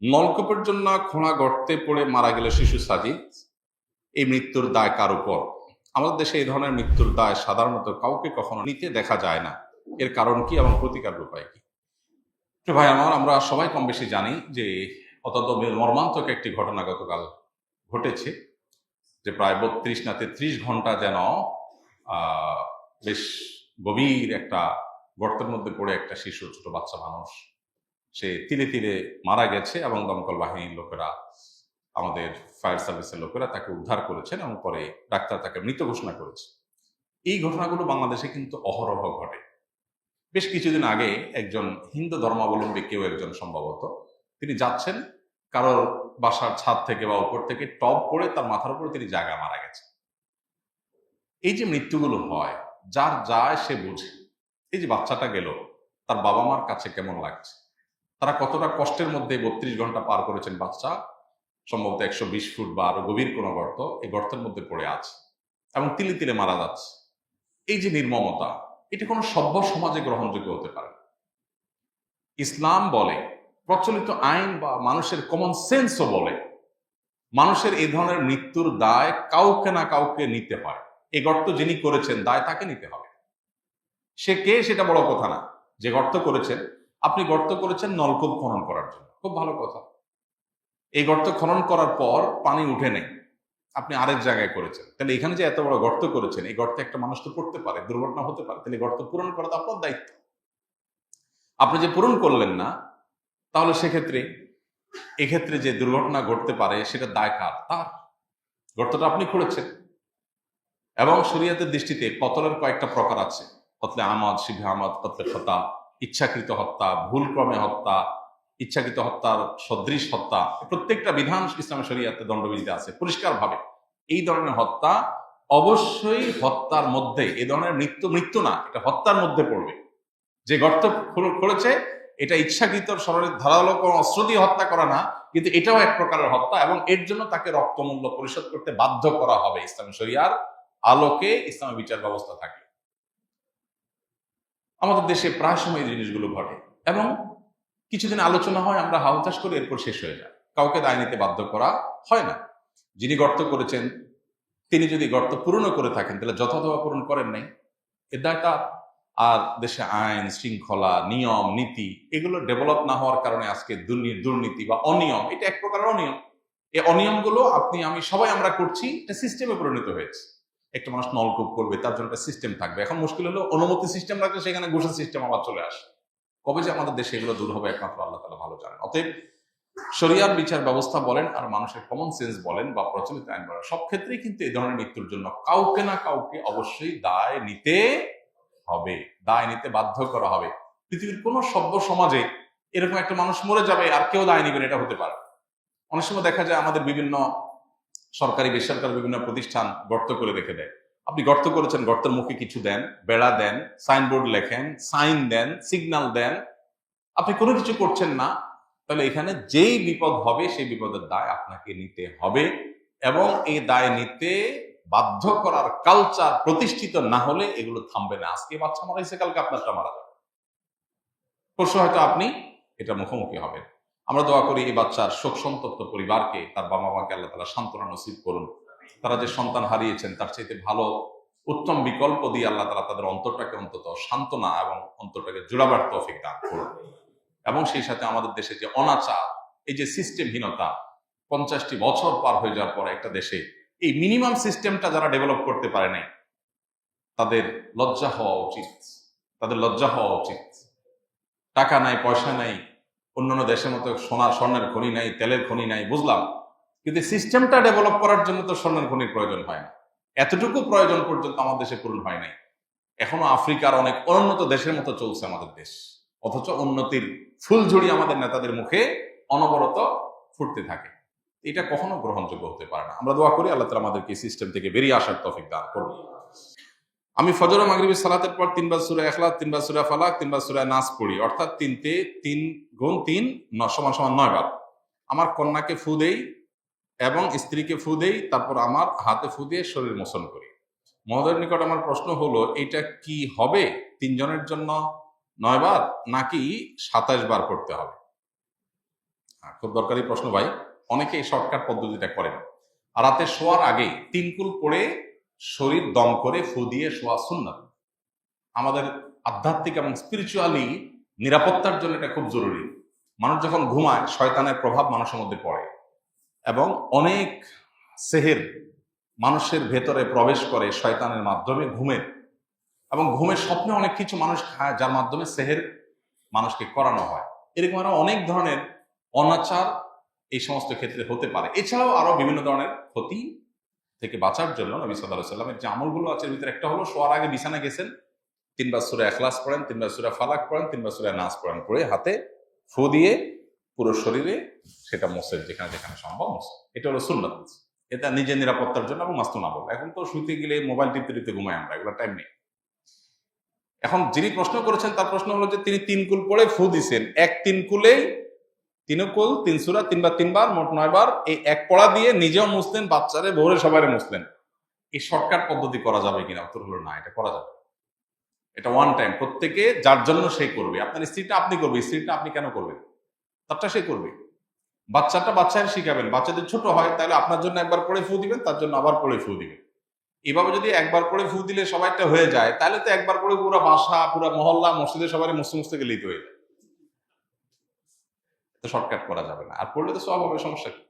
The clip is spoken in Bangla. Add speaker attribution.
Speaker 1: নলকূপের জন্য খোঁড়া গর্তে পড়ে মারা গেল শিশু সাজিদ, এই মৃত্যুর দায় কার উপর? আমাদের দেশে এই ধরনের মৃত্যুর দায় সাধারণত কাউকে কখনো নিতে দেখা যায় না। এর কারণ কি এবং প্রতিকার উপায় কি? তো ভাই আমার, আমরা সবাই কম বেশি জানি যে অত্যন্ত মর্মান্তিক একটি ঘটনা গতকাল ঘটেছে, যে প্রায় 32 না 33 ঘন্টা যেন বেশ গভীর একটা গর্তের মধ্যে পড়ে একটা শিশু, ছোট বাচ্চা মানুষ, সে তিলে তিলে মারা গেছে এবং দমকল বাহিনীর লোকেরা, আমাদের ফায়ার সার্ভিসের লোকেরা তাকে উদ্ধার করেছেন এবং পরে ডাক্তার তাকে মৃত ঘোষণা করেছে। এই ঘটনাগুলো বাংলাদেশে কিন্তু অহরহ ঘটে। বেশ কিছুদিন আগে একজন হিন্দু ধর্মাবলম্বী কেউ একজন, সম্ভবত তিনি যাচ্ছেন কারোর বাসার ছাদ থেকে বা উপর থেকে টপ করে তার মাথার উপরে তিনি জায়গা মারা গেছে। এই যে মৃত্যুগুলো হয়, যার যায় সে বুঝে। এই যে বাচ্চাটা গেল, তার বাবা মার কাছে কেমন লাগছে, তারা কতটা কষ্টের মধ্যে 32 ঘন্টা পার করেছেন। বাচ্চা সম্ভবত 120 ফুট বা আরো গভীর কোনো গর্ত, এই গর্তের মধ্যে পড়ে আছে এবং তিলে তিলে মারা যাচ্ছে। এই যে নির্মমতা, এটা কোনো সভ্য সমাজে গ্রহণযোগ্য হতে পারে না। ইসলাম বলে, প্রচলিত আইন বা মানুষের কমন সেন্সও বলে, মানুষের এই ধরনের মৃত্যুর দায় কাউকে না কাউকে নিতে হয়। এই গর্ত যিনি করেছেন, দায় তাকে নিতে হবে। সে কে সেটা বড় কথা না। যে গর্ত করেছেন, আপনি গর্ত করেছেন নলকূপ খনন করার জন্য, খুব ভালো কথা। এই গর্ত খনন করার পর পানি উঠে নেই, আপনি আরেক জায়গায় করেছেন, তাহলে এখানে যে এত বড় গর্ত করেছেন, এই গর্তে একটা মানুষ তো পড়তে পারে, দুর্ঘটনা হতে পারে, তাহলে গর্ত পূরণ করা তো আপনার দায়িত্ব। আপনি যে পূরণ করলেন না, তাহলে সেক্ষেত্রে এক্ষেত্রে যে দুর্ঘটনা ঘটতে পারে সেটা দায় কার? তার। গর্তটা আপনি করেছেন। এবং শরীয়তের দৃষ্টিতে কতলের কয়েকটা প্রকার আছে: কতলে আমাদ, শিবে আমাদ, কতলে খতা, ইচ্ছাকৃত হত্যা, ভুলক্রমে হত্যা, ইচ্ছাকৃত হত্যার সদৃশ হত্যা। প্রত্যেকটা বিধান ইসলামের শরীয়তে দণ্ডবিধিতে আছে পরিষ্কারভাবে। এই ধরনের হত্যা অবশ্যই হত্যার মধ্যে, এই ধরনের মৃত্যু না, এটা হত্যার মধ্যে পড়বে। যে গর্ত করেছে, এটা ইচ্ছাকৃত স্মরণের ধারালো কোনো অস্ত্র দিয়ে হত্যা করা না, কিন্তু এটাও এক প্রকারের হত্যা এবং এর জন্য তাকে রক্তমূল্য পরিশোধ করতে বাধ্য করা হবে ইসলামী শরিয়ার আলোকে, ইসলামী বিচার ব্যবস্থা থাকে। আমাদের দেশে প্রায় সময় এই জিনিসগুলো ঘটে এবং কিছুদিন আলোচনা হয়, আমরা হাউতাশ করে, এরপর শেষ হয়ে যায়। কাউকে দায় নিতে বাধ্য করা হয় না। যিনি গর্ত করেছেন, তিনি যদি গর্ত পূরণ করে থাকেন, তাহলে যথাযথ পূরণ করেন নাই, এর দায়টা। আর দেশে আইন শৃঙ্খলা, নিয়ম নীতি এগুলো ডেভেলপ না হওয়ার কারণে আজকে দুর্নীতি বা অনিয়ম, এটা এক প্রকারের অনিয়ম। এই অনিয়মগুলো আপনি আমি সবাই আমরা করছি, এটা সিস্টেমে পরিণত হয়েছে। একটা মানুষ নলকূপ করবে, তার জন্য একটা সিস্টেম থাকবে। এখন মুশকিল হলো, অনুমতি সিস্টেম রাখলে সেখানে ঘুষের সিস্টেম আবার চলে আসে। কবে যে আমাদের দেশে এগুলো দূর হবে, একমাত্র আল্লাহ তাআলা ভালো জানেন। অতএব শরিয়ার বিচার ব্যবস্থা বলেন আর মানুষের কমন সেন্স বলেন বা প্রচলিত আইন বলেন, সব ক্ষেত্রেই কিন্তু এই ধরনের মৃত্যুর জন্য কাউকে না কাউকে অবশ্যই দায় নিতে হবে, দায় নিতে বাধ্য করা হবে। পৃথিবীর কোন সভ্য সমাজে এরকম একটা মানুষ মরে যাবে আর কেউ দায় নিবেন, এটা হতে পারে। অনেক সময় দেখা যায় আমাদের বিভিন্ন সরকারি বেসরকারি বিভিন্ন প্রতিষ্ঠান গর্ত করে রেখে দেয়। আপনি গর্ত করেছেন, গর্তের মুখে কিছু দেন, বেড়া দেন, সাইনবোর্ড লেখেন, সাইন দেন, সিগন্যাল দেন, আপনি কোনো কিছু করছেন না, তাহলে এখানে যেই বিপদ হবে সেই বিপদের দায় আপনাকে নিতে হবে। এবং এই দায় নিতে বাধ্য করার কালচার প্রতিষ্ঠিত না হলে এগুলো থামবে না। আজকে বাচ্চা মারা হয়েছে, কালকে আপনারটা মারা যাবে, পরশু হয়তো আপনি এটা মুখোমুখি হবেন। আমরা দোয়া করি এই বাচ্চার শোক সন্তপ্ত পরিবারকে, তার বাবা মাকে আল্লাহ তাআলা সান্ত্বনা নসিব করুন। তারা যে সন্তান হারিয়েছেন, তার চাইতে ভালো উত্তম বিকল্প দিয়ে আল্লাহ তাআলা তাদের অন্তরটাকে অন্তত সান্ত্বনা এবং অন্তরটাকে জোড়াবার তৌফিক দান করুন। এবং সেই সাথে আমাদের দেশে যে অনাচার, এই যে সিস্টেমহীনতা, 50টি বছর পার হয়ে যাওয়ার পর একটা দেশে এই মিনিমাম সিস্টেমটা যারা ডেভেলপ করতে পারে নাই, তাদের লজ্জা হওয়া উচিত। তাদের লজ্জা হওয়া উচিত। টাকা নাই, পয়সা নাই, অন্যান্য দেশের মতো স্বর্ণের খনি নাই, তেলের খনি নাই, বুঝলাম, কিন্তু সিস্টেমটা ডেভেলপ করার জন্য তো স্বর্ণের খনির প্রয়োজন হয় না। এতটুকু প্রয়োজন পর্যন্ত আমাদের দেশে পূরণ হয় নাই। এখনো আফ্রিকার অনেক অনুন্নত দেশের মতো চলছে আমাদের দেশ, অথচ উন্নতির ফুলঝুড়ি আমাদের নেতাদের মুখে অনবরত ফুটতে থাকে। এটা কখনো গ্রহণযোগ্য হতে পারে না। আমরা দোয়া করি আল্লাহ তাআলা আমাদেরকে সিস্টেম থেকে বেরিয়ে আসার তৌফিক দান করুন। আমি ফজর ও মাগরিবের সালাতের পর 3 বার সূরা ইখলাস, 3 বার সূরা ফালাক, 3 বার সূরা নাস পড়ি, অর্থাৎ 3 গুণ 3 সমান 9 বার। আমার কন্যাকে ফু দেই এবং স্ত্রীকে ফু দেই, তারপর আমার হাতে ফু দিয়ে শরীর মোছন করি। মহোদয়ের নিকট আমার প্রশ্ন হলো, এটা কি হবে 3 জনের জন্য 9 বার নাকি 27 বার করতে হবে? খুব দরকারি প্রশ্ন ভাই। অনেকে এই শর্টকাট পদ্ধতিটা করেন। রাতে শোয়ার আগে 3 কুল পড়ে শরীর দম করে ফু দিয়ে শোয়া সুন্নাত। আমাদের আধ্যাত্মিক এবং স্পিরিচুয়ালি নিরাপত্তার জন্য এটা খুব জরুরি। মানুষ যখন ঘুমায় শয়তানের প্রভাব মানুষের মধ্যে পড়ে এবং অনেক সেহের মানুষের ভেতরে প্রবেশ করে শয়তানের মাধ্যমে ঘুমের, এবং ঘুমের স্বপ্নে অনেক কিছু মানুষ খায় যার মাধ্যমে সেহের মানুষকে করানো হয়। এরকম আরো অনেক ধরনের অনাচার এই সমস্ত ক্ষেত্রে হতে পারে। এছাড়াও আরো বিভিন্ন ধরনের ক্ষতি থেকে বাঁচার জন্য নবী সাল্লাল্লাহু আলাইহি ওয়াসাল্লামের যে আমলগুলো আছে এর ভিতরে একটা হলো শোয়ার আগে বিছানা গেছেন 3 বার সূরা ইখলাস পড়েন, 3 বার সূরা ফালাক পড়েন, 3 বার সূরা নাস পড়েন, পড়ে হাতে ফু দিয়ে পুরো শরীরে সেটা মোছেন যেখানে যেখানে সম্ভব মোছেন। এটা হলো সুন্নাত। এটা নিজের নিরাপত্তার জন্য এবং মাস্তুন আমল। এখন তো শুতে গেলে মোবাইল টিপতে টিপতে ঘুমাই আমরা, এগুলো টাইম নেই। এখন যিনি প্রশ্ন করেছেন তার প্রশ্ন হলো যে তিনি 3 কুল পড়ে ফু দিছেন, 3 কুলেই 3 কুল 3 সূরা 3 বার 3 বার মোট 9 বার এই এক পড়া দিয়ে নিজেও মুছলেন, বাচ্চারে ভোরে সবাইরে মুছলেন। এই শর্টকাট পদ্ধতি করা যাবে কিনা? উত্তর হলো না, এটা করা যাবে। এটা ওয়ান টাইম, প্রত্যেকে যার জন্য সে করবে। আপনার স্ত্রীটা আপনি করবে, স্ত্রীটা আপনি কেন করবেন? তারটা সে করবে। বাচ্চাটা বাচ্চাকে শিখাবেন। বাচ্চা যদি ছোট হয় তাহলে আপনার জন্য একবার পড়ে ফু দিবেন, তার জন্য আবার পড়ে ফু দিবেন। এভাবে যদি একবার পড়ে ফু দিলে সবাইটা হয়ে যায় তাহলে তো একবার পড়ে পুরো বাসা পুরো মহল্লা মসজিদে সবাই মুছতে মুছতে গেলেই তো হয়ে যায়। শর্টকাট করা যাবে না, আর পড়লে তো সব হবে, সমস্যা কি?